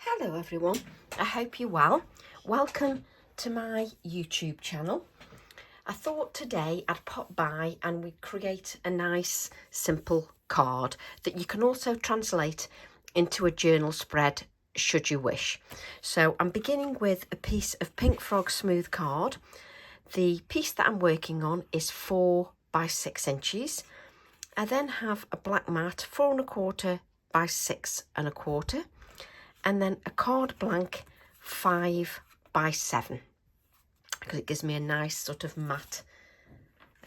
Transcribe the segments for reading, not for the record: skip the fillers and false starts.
Hello everyone, I hope you're well. Welcome to my YouTube channel. I thought today I'd pop by and we'd create a nice simple card that you can also translate into a journal spread should you wish. So I'm beginning with a piece of Pink Frog smooth card. The piece that I'm working on is 4 by 6 inches. I then have a black mat 4 1/4 by 6 1/4. And then a card blank 5 by 7 because it gives me a nice sort of matte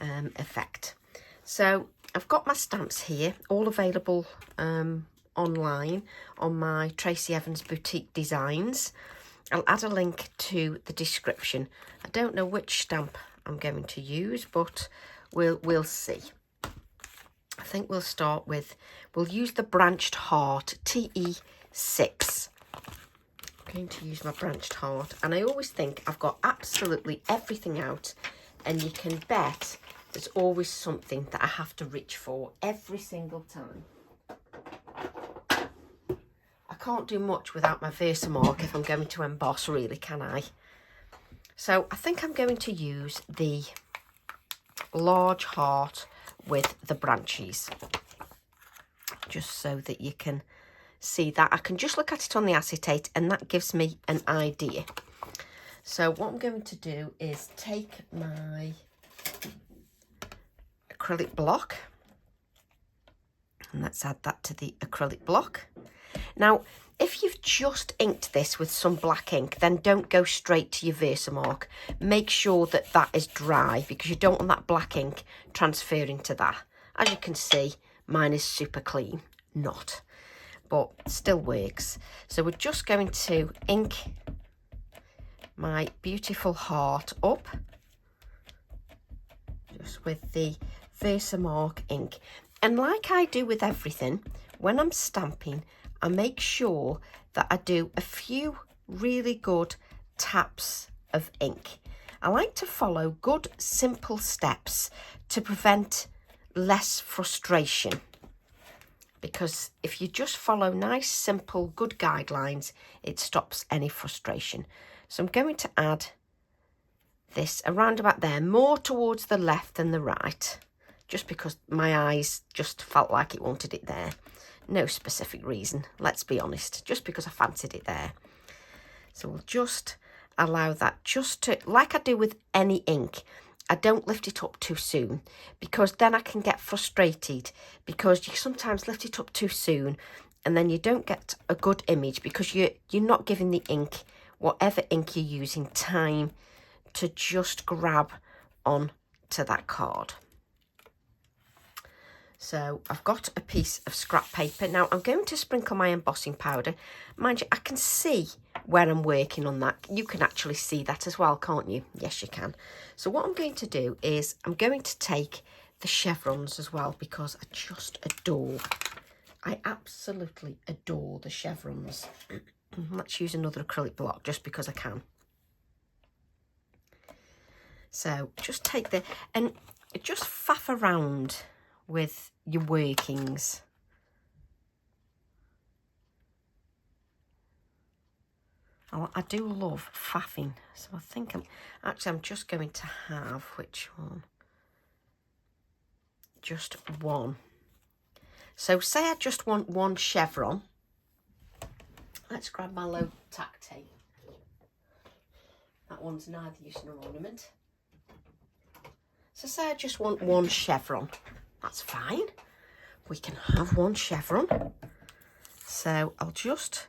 effect. So I've got my stamps here, all available online on my Tracy Evans Boutique Designs. I'll add a link to the description. I don't know which stamp I'm going to use, but we'll see. I think we'll start with, we'll use the Branched Heart TE6. I'm going to use my Branched Heart, and I always think I've got absolutely everything out, and you can bet there's always something that I have to reach for every single time. I can't do much without my Versamark if I'm going to emboss, really, can I? So I think I'm going to use the large heart with the branches, just so that you can see that. I can just look at it on the acetate and that gives me an idea. So what I'm going to do is take my acrylic block, and let's add that to the acrylic block. Now, if you've just inked this with some black ink, then don't go straight to your Versamark. Make sure that that is dry because you don't want that black ink transferring to that. As you can see, mine is super clean, not, but still works. So we're just going to ink my beautiful heart up just with the Versamark ink. And like I do with everything, when I'm stamping, I make sure that I do a few really good taps of ink. I like to follow good, simple steps to prevent less frustration. Because if you just follow nice, simple, good guidelines, it stops any frustration. So I'm going to add this around about there, more towards the left than the right, just because my eyes just felt like it wanted it there. No specific reason, let's be honest, just because I fancied it there. So we'll just allow that just to, like I do with any ink, I don't lift it up too soon because then I can get frustrated because you sometimes lift it up too soon and then you don't get a good image because you're not giving the ink, whatever ink you're using, time to just grab on to that card. So I've got a piece of scrap paper. Now I'm going to sprinkle my embossing powder. Mind you, I can see where I'm working on that. You can actually see that as well, can't you? Yes, you can. So what I'm going to do is I'm going to take the chevrons as well because I just adore, I absolutely adore the chevrons. Let's use another acrylic block just because I can. So just take the, and just faff around with your workings. I do love faffing, so I think I'm just going to have, which one? Just one. So say I just want one chevron. Let's grab my low tack tape. That one's neither use nor ornament. So say I just want one chevron. That's fine. We can have one chevron. So I'll just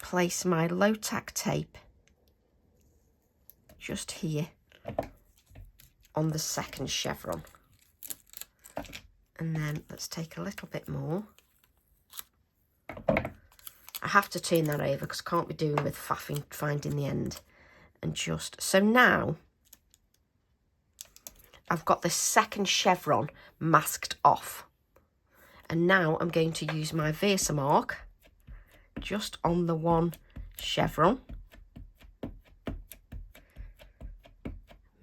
place my low tack tape just here on the second chevron. And then let's take a little bit more. I have to turn that over because I can't be doing with faffing, finding the end. And just, so now I've got the second chevron masked off. And now I'm going to use my Versamark just on the one chevron,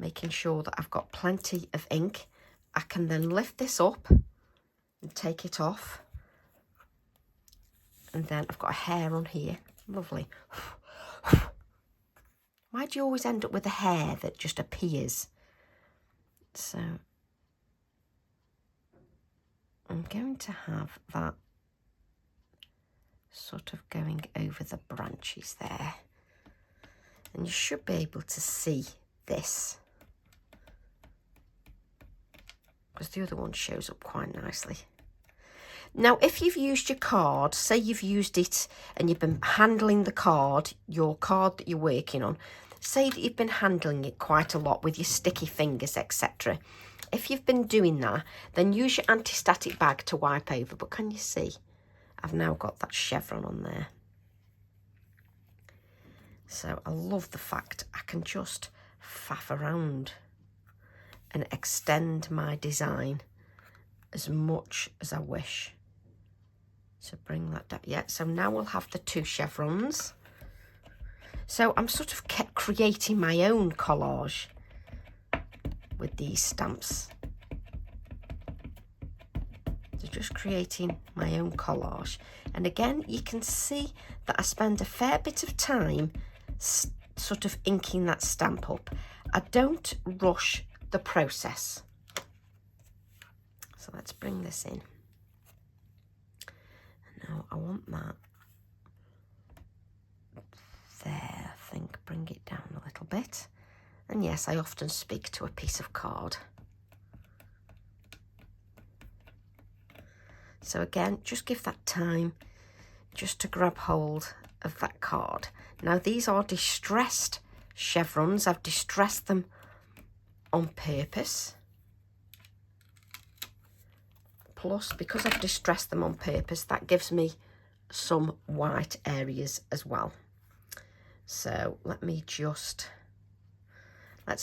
making sure that I've got plenty of ink. I can then lift this up and take it off And then I've got a hair on here. Lovely. Why do you always end up with a hair that just appears? So I'm going to have that sort of going over the branches there. And you should be able to see this, because the other one shows up quite nicely. Now, if you've used your card, say you've used it and you've been handling the card, your card that you're working on, say that you've been handling it quite a lot with your sticky fingers, etc. If you've been doing that, then use your anti-static bag to wipe over. But can you see? I've now got that chevron on there. So I love the fact I can just faff around and extend my design as much as I wish. So bring that down. Yeah, so now we'll have the 2 chevrons. So I'm sort of kept creating my own collage with these stamps. So just creating my own collage. And again, you can see that I spend a fair bit of time sort of inking that stamp up. I don't rush the process. So let's bring this in. Now I want that there, I think. Bring it down a little bit. And yes, I often speak to a piece of card. So again, just give that time just to grab hold of that card. Now these are distressed chevrons. I've distressed them on purpose. Plus, because I've distressed them on purpose, that gives me some white areas as well. So let's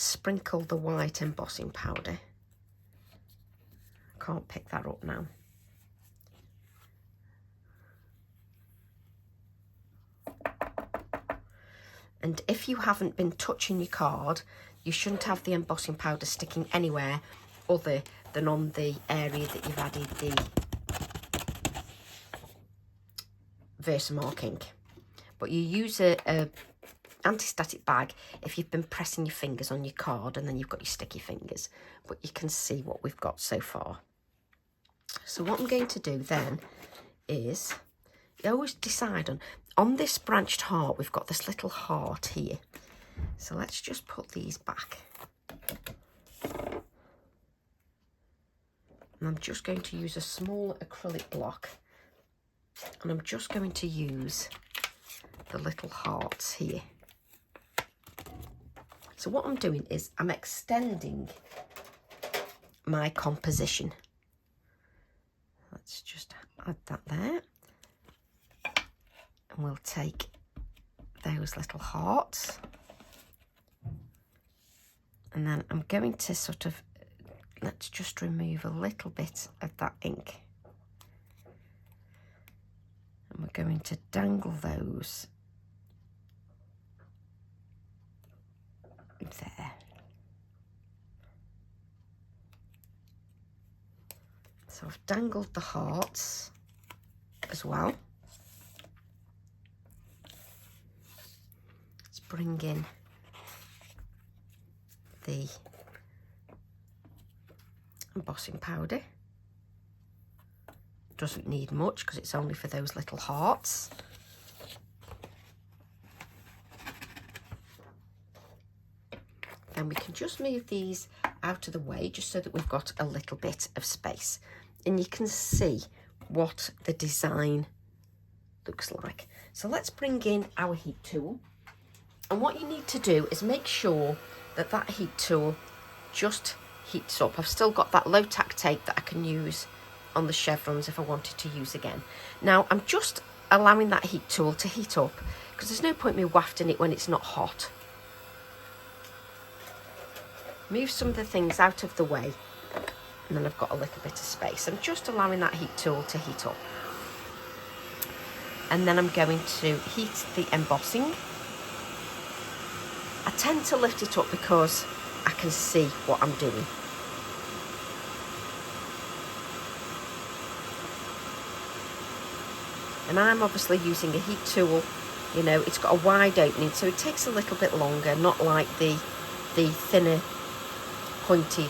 sprinkle the white embossing powder. I can't pick that up now. And if you haven't been touching your card, you shouldn't have the embossing powder sticking anywhere other than on the area that you've added the Versamark. But you use a anti-static bag if you've been pressing your fingers on your card and then you've got your sticky fingers. But you can see what we've got so far. So what I'm going to do then is, you always decide on this branched heart, we've got this little heart here. So let's just put these back. And I'm just going to use a small acrylic block, and I'm just going to use the little hearts here. So what I'm doing is I'm extending my composition. Let's just add that there. And we'll take those little hearts. And then I'm going to sort of, let's just remove a little bit of that ink. And we're going to dangle those there. So I've dangled the hearts as well. Let's bring in the embossing powder. Doesn't need much because it's only for those little hearts. Then we can just move these out of the way just so that we've got a little bit of space. And you can see what the design looks like. So let's bring in our heat tool. And what you need to do is make sure that that heat tool just heats up. I've still got that low tack tape that I can use on the chevrons if I wanted to use again. Now I'm just allowing that heat tool to heat up because there's no point me wafting it when it's not hot. Move some of the things out of the way, and then I've got a little bit of space. I'm just allowing that heat tool to heat up. And then I'm going to heat the embossing. I tend to lift it up because I can see what I'm doing. And I'm obviously using a heat tool. You know, it's got a wide opening, so it takes a little bit longer, not like the thinner pointed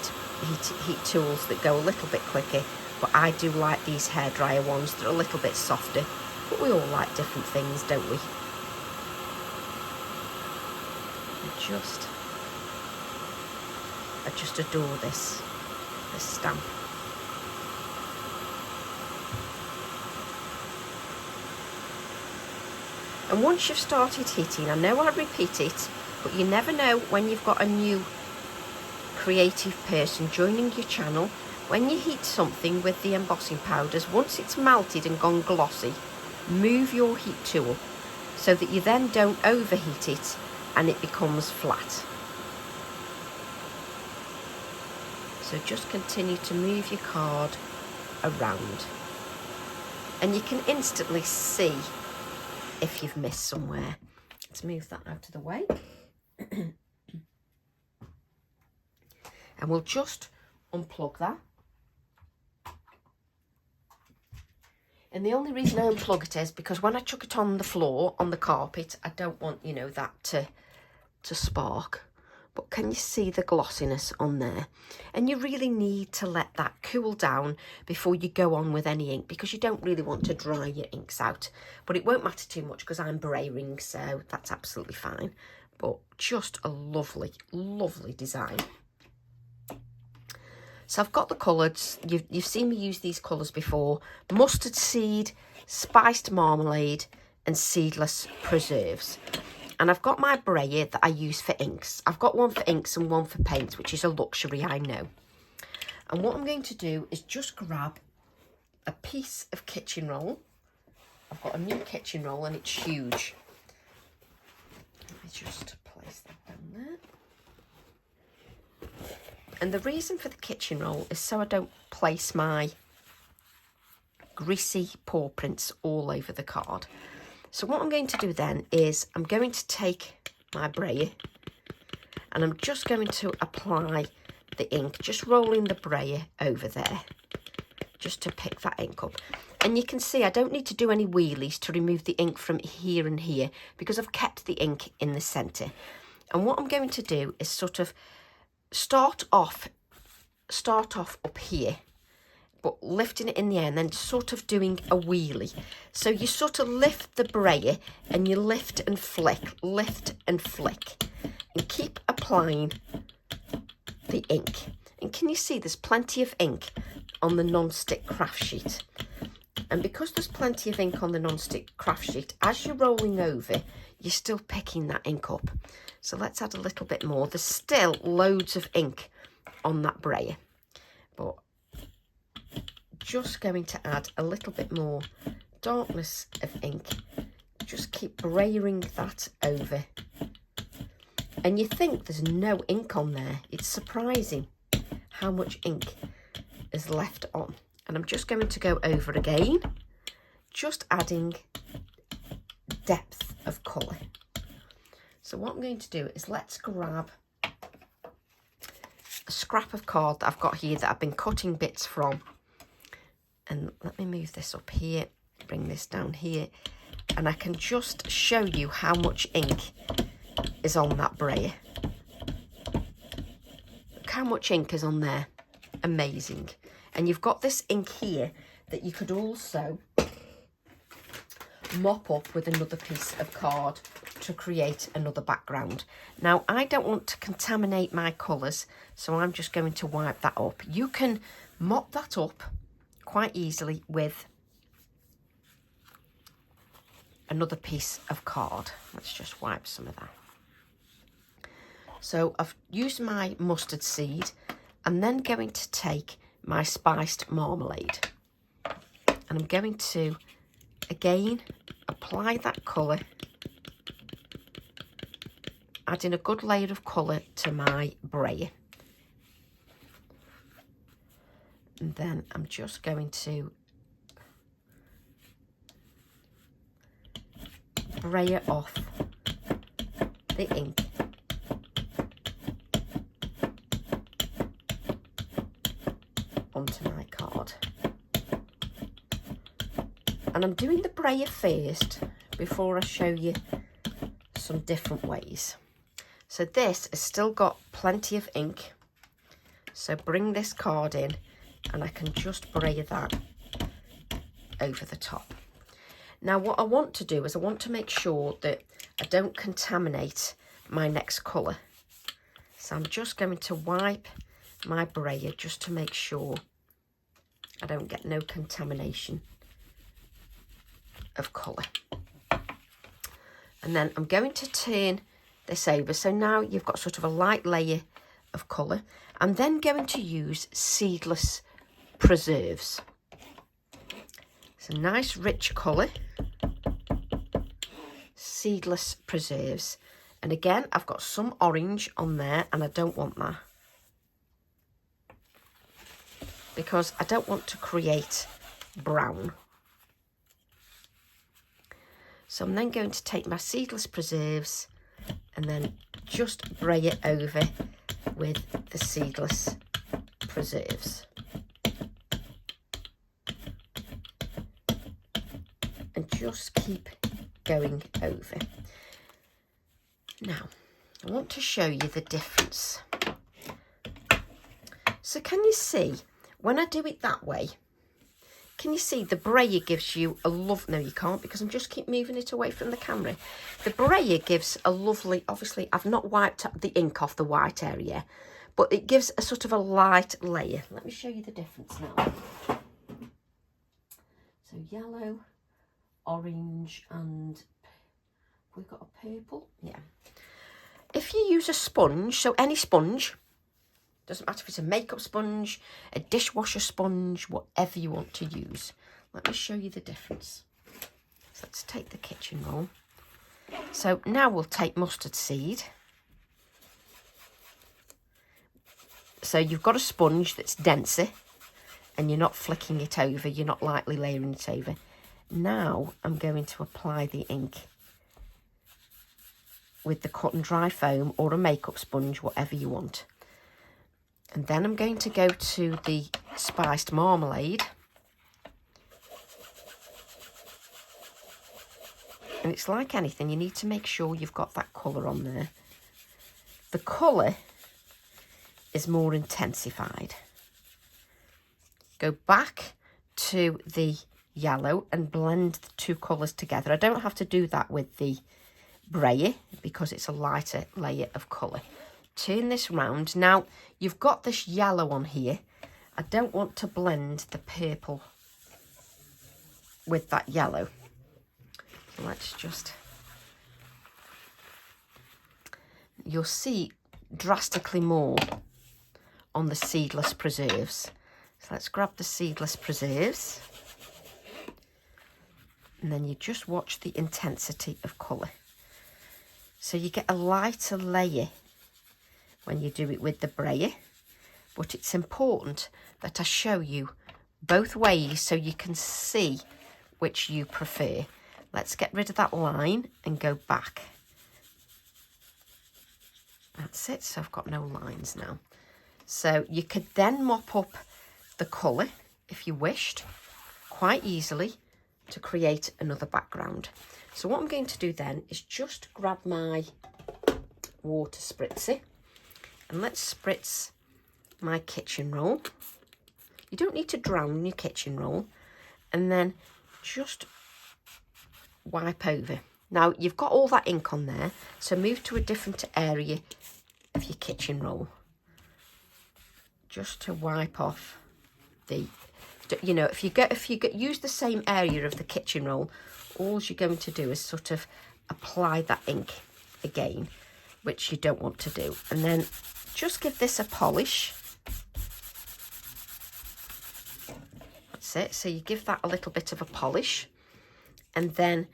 heat tools that go a little bit quicker. But I do like these hairdryer ones. They're a little bit softer, but we all like different things, don't we? I just adore this stamp. And once you've started heating, I know I repeat it, but you never know when you've got a new creative person joining your channel. When you heat something with the embossing powders, once it's melted and gone glossy, move your heat tool so that you then don't overheat it and it becomes flat. So just continue to move your card around, and you can instantly see if you've missed somewhere. Let's move that out of the way. And we'll just unplug that. And the only reason I unplug it is because when I chuck it on the floor, on the carpet, I don't want, you know, that to spark. But can you see the glossiness on there? And you really need to let that cool down before you go on with any ink, because you don't really want to dry your inks out. But it won't matter too much because I'm braying, so that's absolutely fine. But just a lovely, lovely design. So I've got the colours. You've seen me use these colours before. Mustard seed, spiced marmalade and seedless preserves. And I've got my brayer that I use for inks. I've got one for inks and one for paint, which is a luxury, I know. And what I'm going to do is just grab a piece of kitchen roll. I've got a new kitchen roll and it's huge. Let me just place that down there. And the reason for the kitchen roll is so I don't place my greasy paw prints all over the card. So what I'm going to do then is I'm going to take my brayer and I'm just going to apply the ink, just rolling the brayer over there, just to pick that ink up. And you can see I don't need to do any wheelies to remove the ink from here and here because I've kept the ink in the centre. And what I'm going to do is sort of start off up here, but lifting it in the air and then sort of doing a wheelie. So you sort of lift the brayer and you lift and flick, and keep applying the ink. And can you see there's plenty of ink on the non-stick craft sheet? And because there's plenty of ink on the non-stick craft sheet, as you're rolling over, you're still picking that ink up. So let's add a little bit more. There's still loads of ink on that brayer, but just going to add a little bit more darkness of ink. Just keep brayering that over. And you think there's no ink on there. It's surprising how much ink is left on. And I'm just going to go over again, just adding depth of colour. So what I'm going to do is let's grab a scrap of card that I've got here that I've been cutting bits from. And let me move this up here, bring this down here, and I can just show you how much ink is on that brayer. Look how much ink is on there. Amazing. And you've got this ink here that you could also mop up with another piece of card to create another background. Now, I don't want to contaminate my colours, so I'm just going to wipe that up. You can mop that up quite easily with another piece of card. Let's just wipe some of that. So I've used my mustard seed. I'm then going to take my spiced marmalade and I'm going to again apply that colour, adding a good layer of colour to my brayer. And then I'm just going to brayer off the ink onto my card. And And I'm doing the brayer first before I show you some different ways. So this has still got plenty of ink. So bring this card in and I can just brayer that over the top. Now what I want to do is I want to make sure that I don't contaminate my next colour. So I'm just going to wipe my brayer just to make sure I don't get no contamination of colour. And then I'm going to turn this over. So now you've got sort of a light layer of colour. I'm then going to use seedless preserves. It's a nice rich colour. Seedless preserves. And again, I've got some orange on there and I don't want that, because I don't want to create brown. So I'm then going to take my seedless preserves and then just bray it over with the seedless preserves. And just keep going over. Now, I want to show you the difference. So can you see, when I do it that way, can you see the brayer gives you a no you can't, because I'm just keep moving it away from the camera. The brayer gives a lovely, obviously I've not wiped the ink off the white area, but it gives a sort of a light layer. Let me show you the difference now. So yellow, orange, and we've got a purple. Yeah. If you use a sponge, so any sponge, doesn't matter if it's a makeup sponge, a dishwasher sponge, whatever you want to use. Let me show you the difference. So let's take the kitchen roll. So now we'll take mustard seed. So you've got a sponge that's denser and you're not flicking it over, you're not lightly layering it over. Now I'm going to apply the ink with the cut and dry foam or a makeup sponge, whatever you want. And then I'm going to go to the spiced marmalade. And it's like anything, you need to make sure you've got that colour on there. The colour is more intensified. Go back to the yellow and blend the two colours together. I don't have to do that with the brayer because it's a lighter layer of colour. Turn this round. Now you've got this yellow on here. I don't want to blend the purple with that yellow. So let's just, you'll see drastically more on the seedless preserves. So let's grab the seedless preserves and then you just watch the intensity of colour. So you get a lighter layer when you do it with the brayer, but it's important that I show you both ways so you can see which you prefer. Let's get rid of that line and go back. That's it, so I've got no lines now. So you could then mop up the colour if you wished quite easily to create another background. So what I'm going to do then is just grab my water spritzer and let's spritz my kitchen roll. You don't need to drown your kitchen roll, and then just wipe over. Now you've got all that ink on there, so move to a different area of your kitchen roll just to wipe off the, you know, if you use the same area of the kitchen roll, all you're going to do is sort of apply that ink again, which you don't want to do, and then just give this a polish. That's it. So you give that a little bit of a polish, and then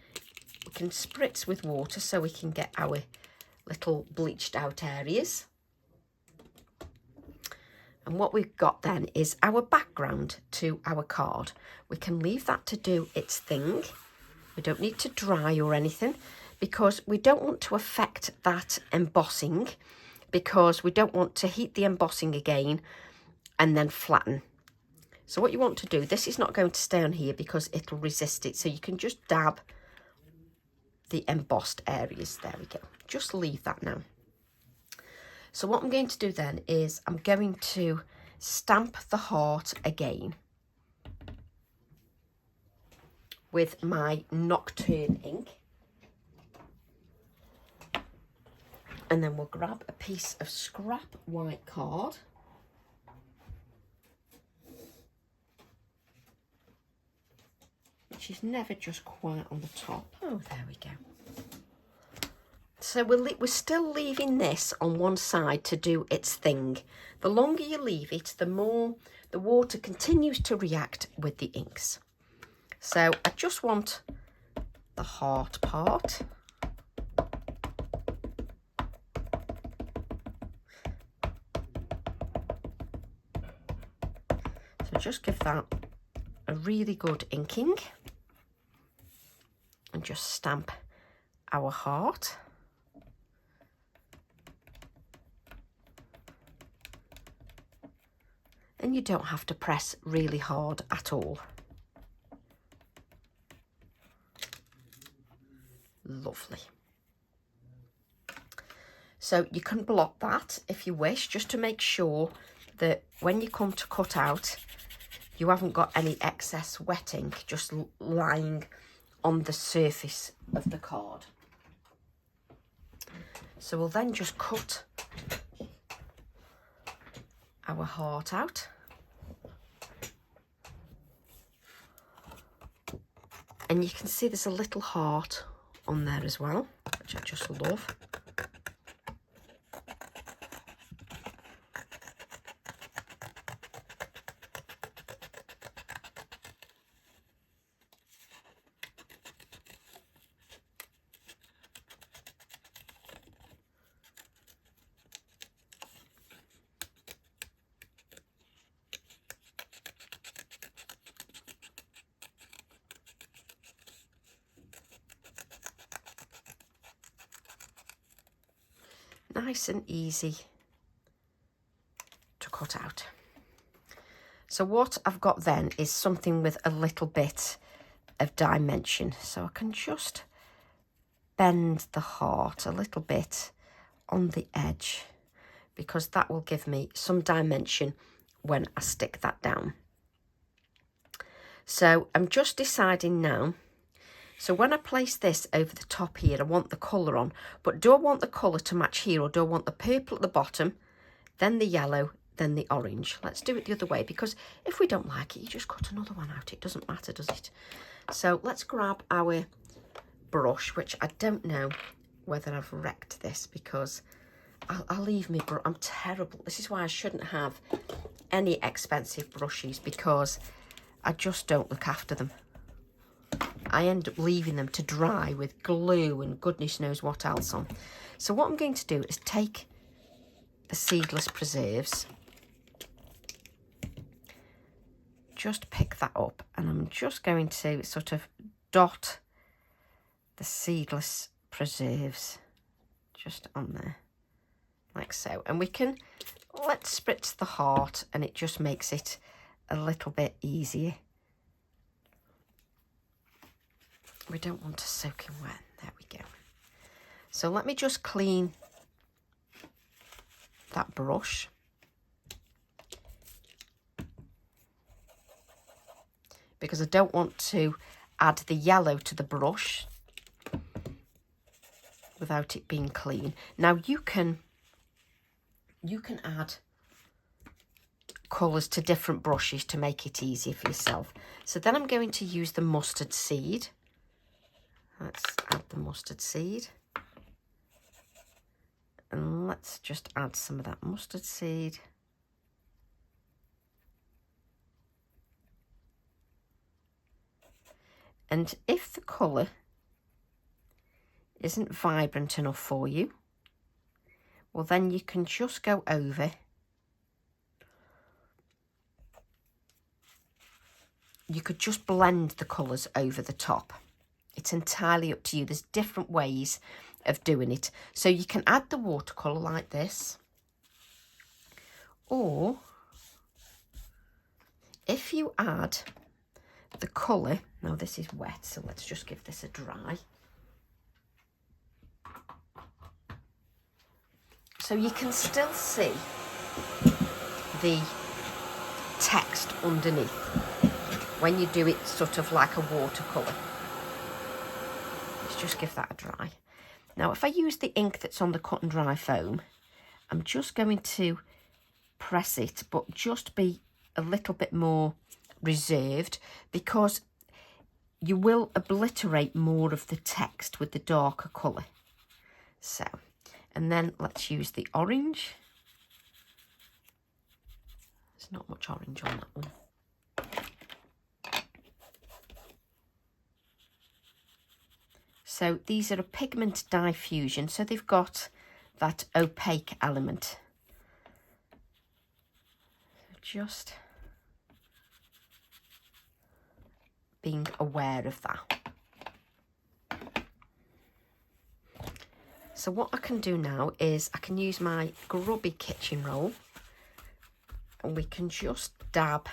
we can spritz with water so we can get our little bleached out areas. And what we've got then is our background to our card. We can leave that to do its thing. We don't need to dry or anything because we don't want to affect that embossing, because we don't want to heat the embossing again and then flatten. So what you want to do, this is not going to stay on here because it'll resist it. So you can just dab the embossed areas. There we go. Just leave that now. So what I'm going to do then is I'm going to stamp the heart again with my Nocturne ink. And then we'll grab a piece of scrap white card. Which is never just quite on the top. Oh, there we go. So we're still leaving this on one side to do its thing. The longer you leave it, the more the water continues to react with the inks. So I just want the heart part. So just give that a really good inking and just stamp our heart. And you don't have to press really hard at all. Lovely. So you can block that if you wish, just to make sure that when you come to cut out, you haven't got any excess wet ink just lying on the surface of the card. So we'll then just cut our heart out. And you can see there's a little heart on there as well, which I just love. Nice and easy to cut out. So what I've got then is something with a little bit of dimension. So I can just bend the heart a little bit on the edge, because that will give me some dimension when I stick that down. So I'm just deciding now. So when I place this over the top here, I want the colour on, but do I want the colour to match here, or do I want the purple at the bottom, then the yellow, then the orange? Let's do it the other way, because if we don't like it, you just cut another one out. It doesn't matter, does it? So let's grab our brush, which I don't know whether I've wrecked this, because I'll leave me, I'm terrible. This is why I shouldn't have any expensive brushes, because I just don't look after them. I end up leaving them to dry with glue and goodness knows what else on. So what I'm going to do is take the seedless preserves, just pick that up, and I'm just going to sort of dot the seedless preserves just on there, like so. And we can, let's spritz the heart, and it just makes it a little bit easier. We don't want to soak in wet. There we go. So let me just clean that brush. Because I don't want to add the yellow to the brush without it being clean. Now you can add colours to different brushes to make it easier for yourself. So then I'm going to use the mustard seed. Let's add the mustard seed. And let's just add some of that mustard seed. And if the colour isn't vibrant enough for you, well then you can just go over. You could just blend the colours over the top. It's entirely up to you. There's different ways of doing it. So you can add the watercolour like this. Or if you add the colour, now this is wet, so let's just give this a dry. So you can still see the text underneath when you do it sort of like a watercolour. Let's just give that a dry. Now if I use the ink that's on the cut and dry foam, I'm just going to press it, but just be a little bit more reserved, because you will obliterate more of the text with the darker colour. So, and then let's use the orange. There's not much orange on that one. So these are a pigment diffusion, so they've got that opaque element. Just being aware of that. So what I can do now is I can use my grubby kitchen roll, and we can just dab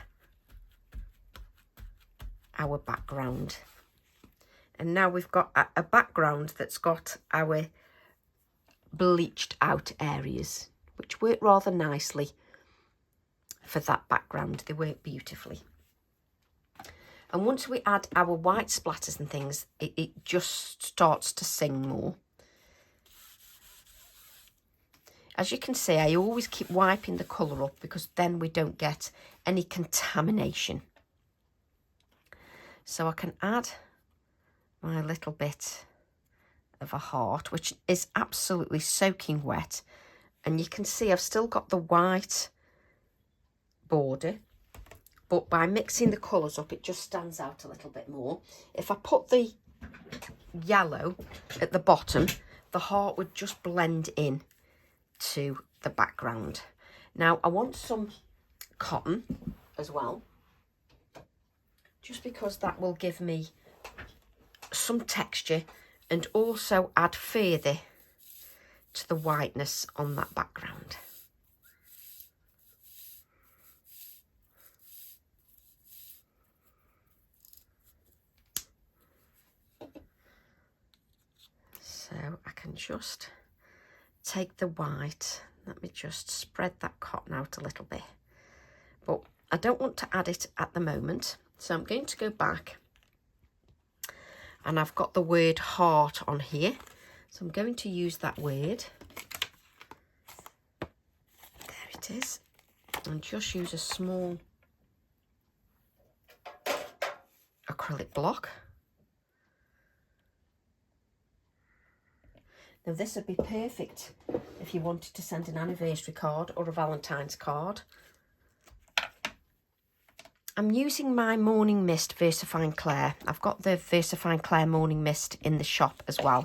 our background. And now we've got a background that's got our bleached out areas, which work rather nicely for that background. They work beautifully. And once we add our white splatters and things, it just starts to sing more. As you can see, I always keep wiping the colour up, because then we don't get any contamination. So I can add my little bit of a heart, which is absolutely soaking wet. And you can see I've still got the white border, but by mixing the colours up, it just stands out a little bit more. If I put the yellow at the bottom, the heart would just blend in to the background. Now I want some cotton as well, just because that will give me some texture and also add further to the whiteness on that background. So I can just take the white, let me just spread that cotton out a little bit, but I don't want to add it at the moment. So I'm going to go back, and I've got the word heart on here, so I'm going to use that word. There it is, and just use a small acrylic block. Now this would be perfect if you wanted to send an anniversary card or a Valentine's card. I'm using my Morning Mist VersaFine Clair. I've got the VersaFine Clair Morning Mist in the shop as well.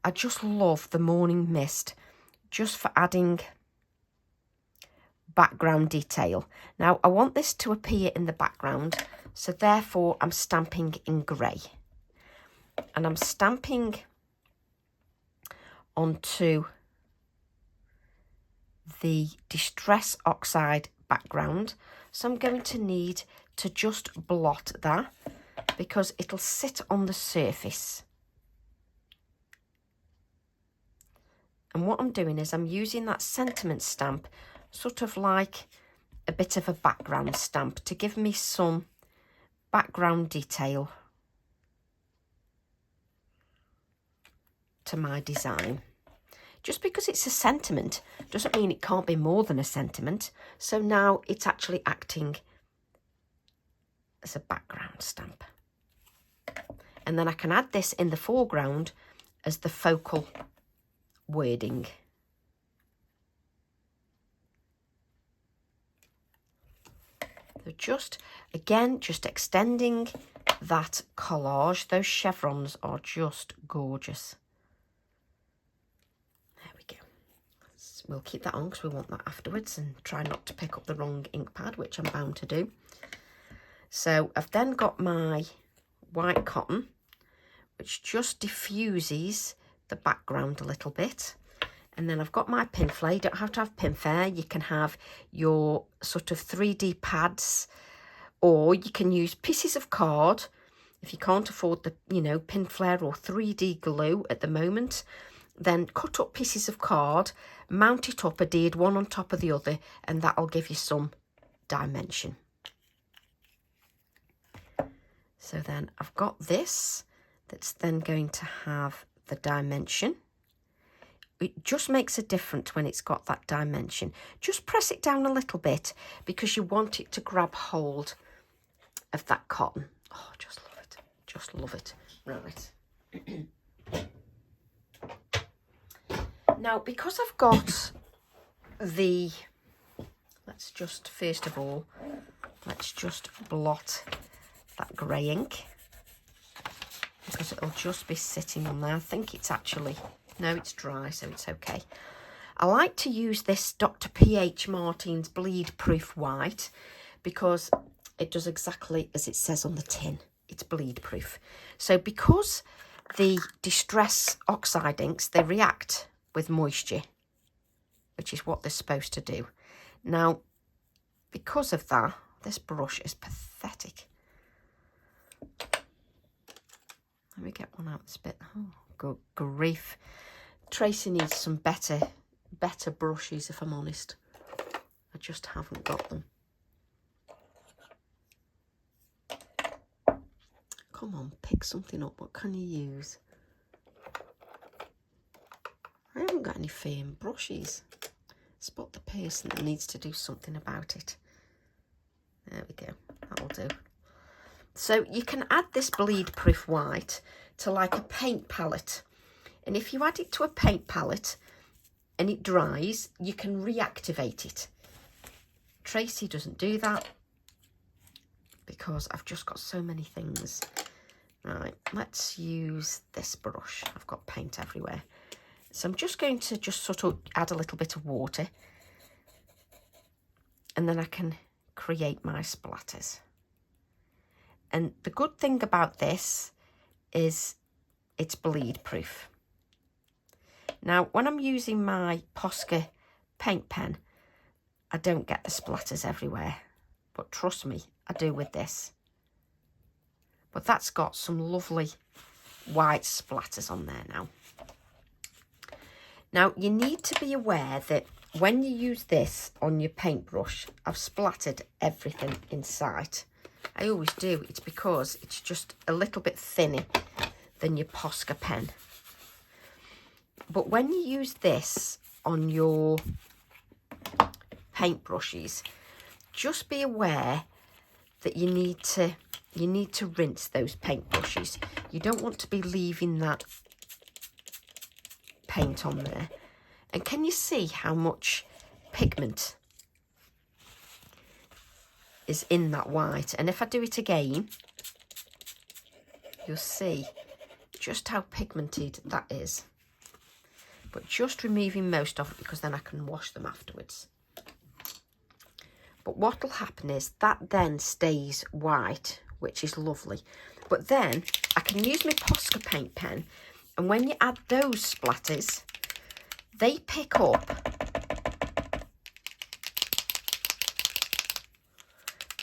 I just love the Morning Mist just for adding background detail. Now I want this to appear in the background, so therefore I'm stamping in grey. And I'm stamping onto the Distress Oxide background, so I'm going to need to just blot that, because it'll sit on the surface. And what I'm doing is I'm using that sentiment stamp, sort of like a bit of a background stamp, to give me some background detail to my design. Just because it's a sentiment doesn't mean it can't be more than a sentiment. So now it's actually acting as a background stamp. And then I can add this in the foreground as the focal wording. So just, again, just extending that collage. Those chevrons are just gorgeous. We'll keep that on because we want that afterwards, and try not to pick up the wrong ink pad, which I'm bound to do. So I've then got my white cotton, which just diffuses the background a little bit. And then I've got my pinflair. You don't have to have pinflair. You can have your sort of 3D pads or you can use pieces of card if you can't afford the, you know, pin flare or 3D glue at the moment. Then cut up pieces of card, mount it up, adhered one on top of the other, and that'll give you some dimension. So then I've got this that's then going to have the dimension. It just makes a difference when it's got that dimension. Just press it down a little bit because you want it to grab hold of that cotton. Oh, just love it. Just love it. Right. Now, because I've got the, let's just, first of all, let's just blot that grey ink, because it'll just be sitting on there. I think it's actually, no, it's dry, so it's okay. I like to use this Dr. P.H. Martin's Bleed Proof White because it does exactly as it says on the tin. It's bleed proof. So because the Distress Oxide inks, they react with moisture, which is what they're supposed to do. Now, because of that, this brush is pathetic. Let me get one out this bit. Oh, good grief. Tracy needs some better brushes, if I'm honest. I just haven't got them. Come on, pick something up. What can you use? I haven't got any firm brushes. Spot the person that needs to do something about it. There we go. That'll do. So you can add this bleed proof white to like a paint palette. And if you add it to a paint palette and it dries, you can reactivate it. Tracy doesn't do that because I've just got so many things. Right, let's use this brush. I've got paint everywhere. So I'm just going to just sort of add a little bit of water, and then I can create my splatters. And the good thing about this is it's bleed proof. Now, when I'm using my Posca paint pen, I don't get the splatters everywhere, but trust me, I do with this. But that's got some lovely white splatters on there now. Now, you need to be aware that when you use this on your paintbrush, I've splattered everything in sight. I always do. It's because it's just a little bit thinner than your Posca pen. But when you use this on your paintbrushes, just be aware that you need to rinse those paintbrushes. You don't want to be leaving that paint on there. And can you see how much pigment is in that white? And if I do it again, you'll see just how pigmented that is. But just removing most of it because then I can wash them afterwards. But what will happen is that then stays white, which is lovely. But then I can use my Posca paint pen, and when you add those splatters, they pick up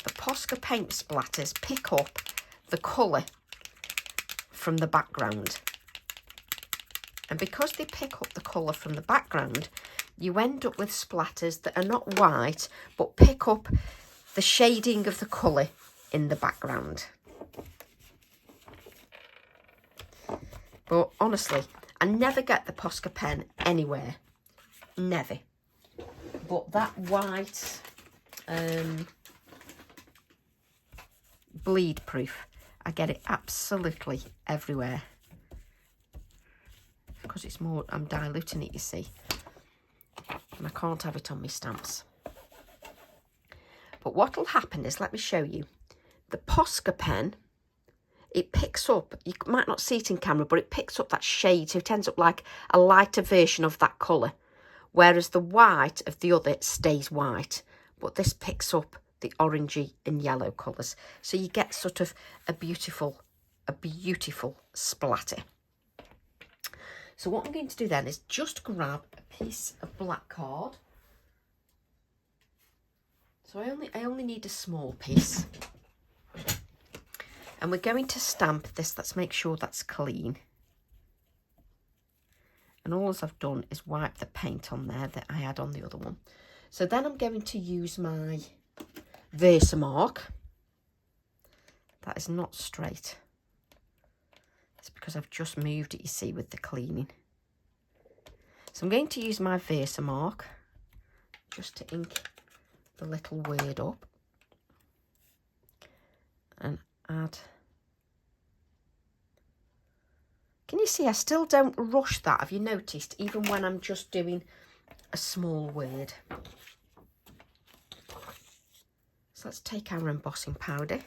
the Posca paint splatters pick up the colour from the background. And because they pick up the colour from the background, you end up with splatters that are not white, but pick up the shading of the colour in the background. But honestly, I never get the Posca pen anywhere. Never. But that white bleed proof, I get it absolutely everywhere. Because it's more, I'm diluting it, you see. And I can't have it on my stamps. But what will happen is, let me show you. The Posca pen, it picks up, you might not see it in camera, but it picks up that shade. So it ends up like a lighter version of that colour. Whereas the white of the other stays white. But this picks up the orangey and yellow colours. So you get sort of a beautiful splatter. So what I'm going to do then is just grab a piece of black card. So I only need a small piece. And we're going to stamp this. Let's make sure that's clean. And all I've done is wipe the paint on there that I had on the other one. So then I'm going to use my Versamark. That is not straight. It's because I've just moved it, you see, with the cleaning. So I'm going to use my Versamark just to ink the little word up. And add. Can you see I still don't rush that? Have you noticed? Even when I'm just doing a small word. So let's take our embossing powder.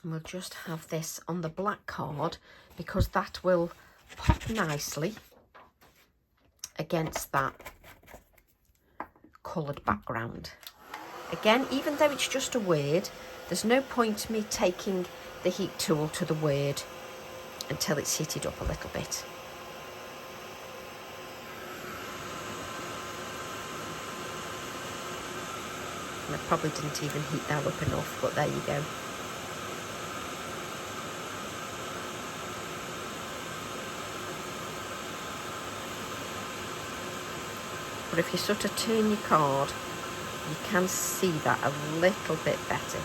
And we'll just have this on the black card because that will pop nicely against that coloured background. Again, even though it's just a word, there's no point me taking the heat tool to the word until it's heated up a little bit. And I probably didn't even heat that up enough, but there you go. But if you sort of turn your card, you can see that a little bit better.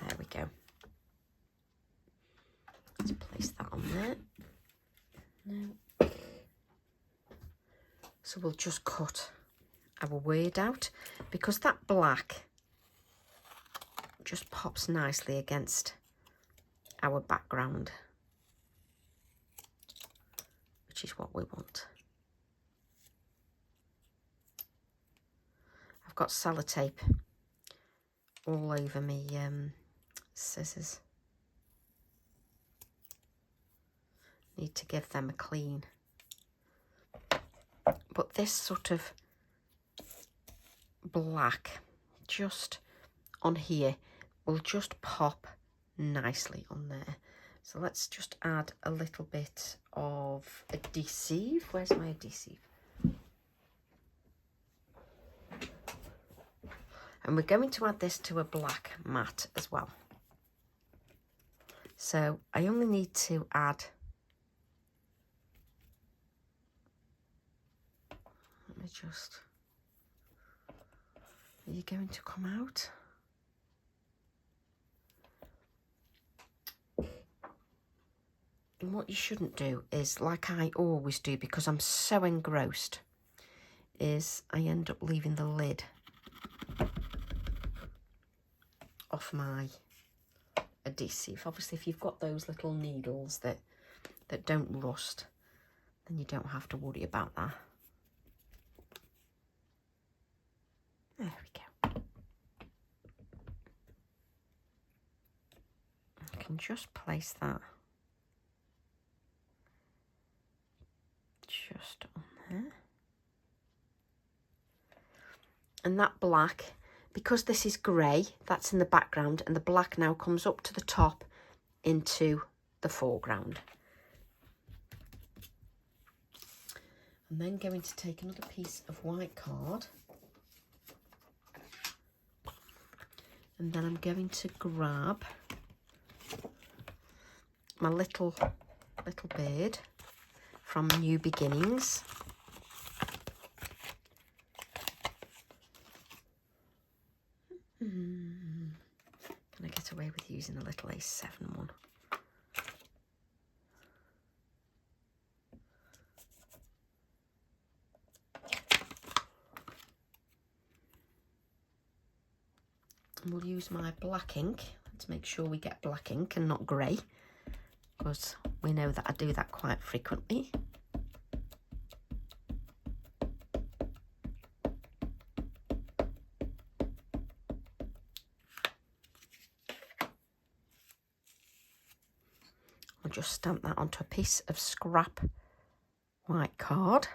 There we go. Let's place that on there. No. So we'll just cut our word out because that black just pops nicely against our background, which is what we want. I've got sellotape all over me scissors. Need to give them a clean. But this sort of black just on here will just pop nicely on there. So let's just add a little bit of adhesive. Where's my adhesive? And we're going to add this to a black mat as well. So I only need to add, let me just, are you going to come out? And what you shouldn't do is, like I always do, because I'm so engrossed, is I end up leaving the lid off my adhesive. Obviously, if you've got those little needles that don't rust, then you don't have to worry about that. There we go. I can just place that just on there. And that black, because this is grey, that's in the background, and the black now comes up to the top into the foreground. I'm then going to take another piece of white card, and then I'm going to grab my little bird from New Beginnings. Can I get away with using a little A7 one? And we'll use my black ink. Let's make sure we get black ink and not grey, because we know that I do that quite frequently. I'll just stamp that onto a piece of scrap white card.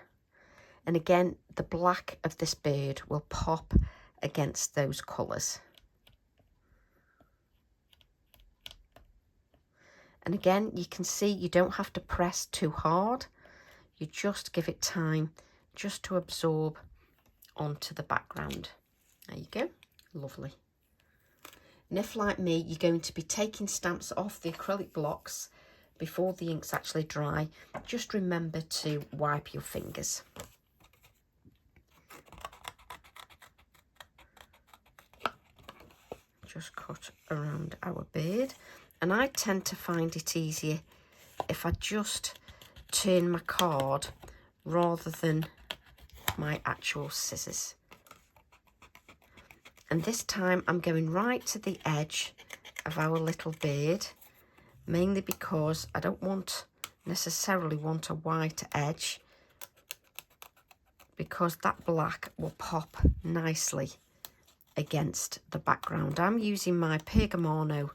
And again, the black of this bird will pop against those colours. And again, you can see you don't have to press too hard. you just give it time just to absorb onto the background. There you go, lovely. And if, like me, you're going to be taking stamps off the acrylic blocks before the ink's actually dry, just remember to wipe your fingers. Just cut around our beard, and I tend to find it easier if I just turn my card rather than my actual scissors. And this time I'm going right to the edge of our little beard, mainly because I don't necessarily want a white edge, because that black will pop nicely against the background. I'm using my Pergamano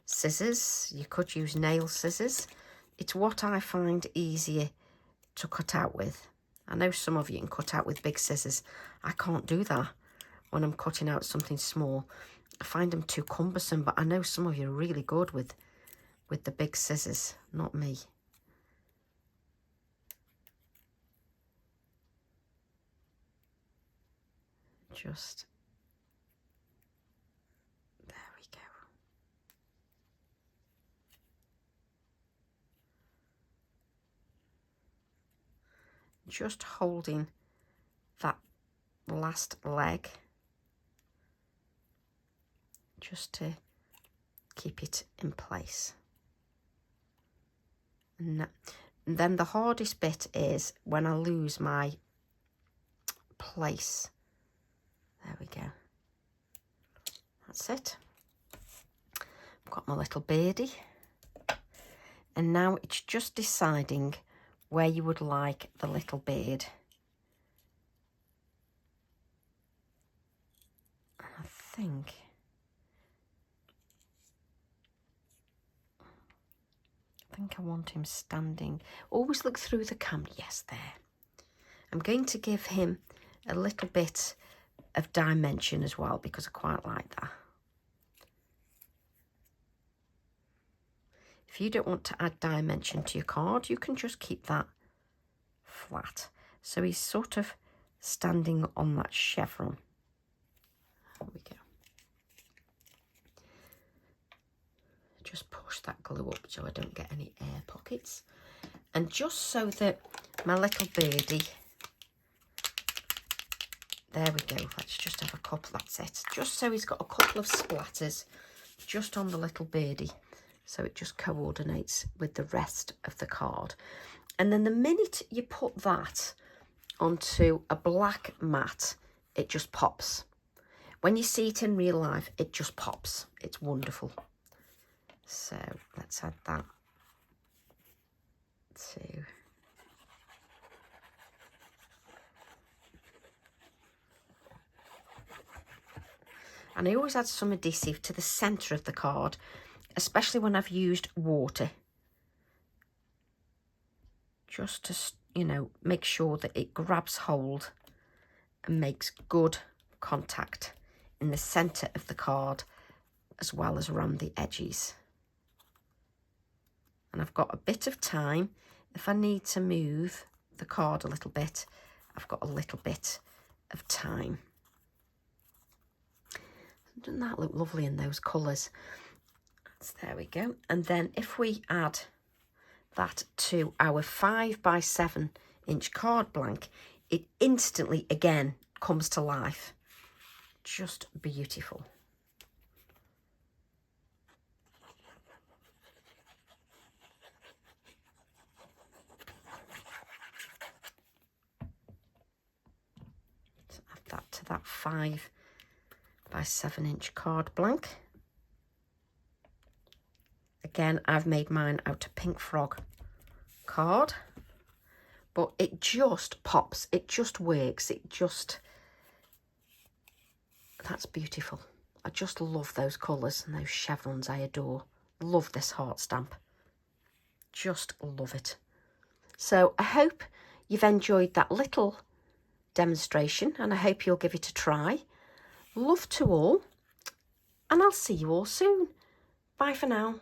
scissors. You could use nail scissors. It's what I find easier to cut out with. I know some of you can cut out with big scissors. I can't do that when I'm cutting out something small. I find them too cumbersome, but I know some of you are really good with the big scissors, not me. Just, there we go. Just holding that last leg just to keep it in place. And then the hardest bit is when I lose my place. There we go. That's it. I've got my little beardie. And now it's just deciding where you would like the little beard. I think I want him standing. Always look through the camera. Yes, there. I'm going to give him a little bit of dimension as well, because I quite like that. If you don't want to add dimension to your card, you can just keep that flat. So he's sort of standing on that chevron. There we go. Just push that glue up so I don't get any air pockets. And just so that my little birdie, there we go, let's just have a couple, that's it. Just so he's got a couple of splatters just on the little birdie, so it just coordinates with the rest of the card. And then the minute you put that onto a black mat, it just pops. When you see it in real life, it just pops. It's wonderful. So let's add that to... And I always add some adhesive to the centre of the card, especially when I've used water. Just to, you know, make sure that it grabs hold and makes good contact in the centre of the card, as well as around the edges. And I've got a bit of time. If I need to move the card a little bit, I've got a little bit of time. Doesn't that look lovely in those colours? There we go. And then if we add that to our 5x7 inch card blank, it instantly again comes to life. Just beautiful. So add that to that 5x7 inch card blank. Again, I've made mine out of Pink Frog card, but it just pops, it just works, it just, that's beautiful. I just love those colours and those chevrons, I adore. Love this heart stamp, just love it. So I hope you've enjoyed that little demonstration, and I hope you'll give it a try. Love to all, and I'll see you all soon. Bye for now.